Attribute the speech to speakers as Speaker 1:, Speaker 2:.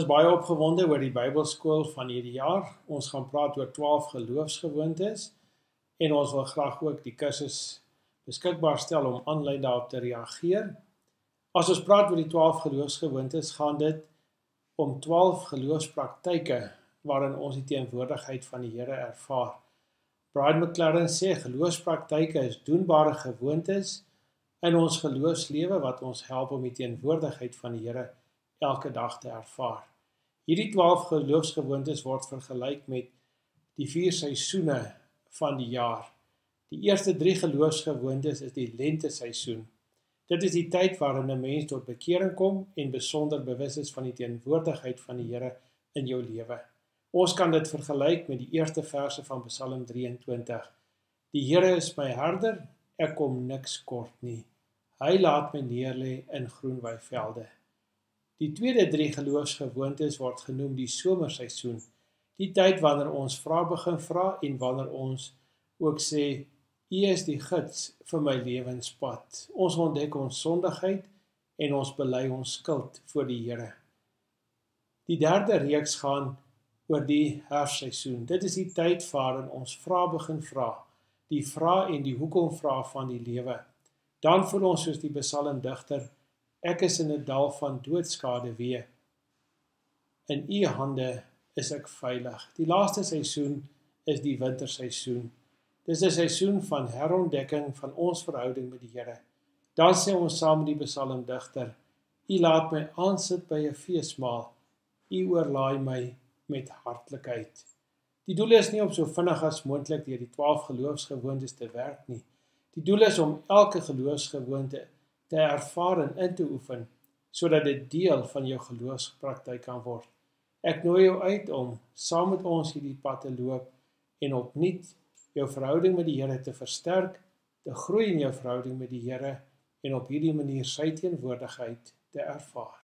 Speaker 1: is baie opgewonde oor die Bybelskool van hierdie jaar. Ons gaan praat oor 12 geloofsgewoontes en ons wil graag ook die kursus beskikbaar stel om aanlyn daarop te reageer. As ons praat oor die 12 geloofsgewoontes, gaan dit om 12 geloofspraktyke waarin ons die teenwoordigheid van die Here ervaar. Brian McLaren sê geloofspraktyke is doenbare gewoontes in ons geloofslewe wat ons help om die teenwoordigheid van die Here elke dag te ervaar. Hierdie 12 geloofsgewoontes word vergelyk met die 4 seisoene van die jaar. Die eerste 3 geloofsgewoontes is die lenteseisoen. Dit is die tyd waarin 'n mens tot bekering kom en besonder bewus is van die teenwoordigheid van die Here in jou lewe. Ons kan dit vergelyk met die eerste verse van Psalm 23. Die Here is my herder, ek kom niks kort nie. Hy laat my neerlê in groen weivelde. Die tweede 3 geloofsgewoontes word genoem die somerseisoen, die tyd wanneer ons vrae begin vra en wanneer ons ook sê, U is die gids vir my lewenspad. Ons ontdek ons sondigheid en ons bely ons skuld voor die Here. Die derde reeks gaan oor die herfstseisoen. Dit is die tyd waarin ons vrae begin vra, die vrae en die hoekom vrae van die lewe. Dan voel ons soos die psalmdigter, ek is in 'n dal van doodskade wee. In U hande is ek veilig. Die laaste seisoen is die winterseisoen. Dis 'n seisoen van herontdekking van ons verhouding met die Here. Dan sê ons saam met die psalmdigter, U laat my aansit by 'n feesmaal. U oorlaai my met hartlikheid. Die doel is nie om so vinnig as moontlik deur die 12 geloofsgewoontes te werk nie. Die doel is om elke geloofsgewoonte te ervaar en in te oefen, sodat dit deel van jou geloofspraktyk kan word. Ek nooi jou uit om saam met ons hierdie pad te loop en opnuut jou verhouding met die Here te versterk, te groei in jou verhouding met die Here en op hierdie manier sy teenwoordigheid te ervaar.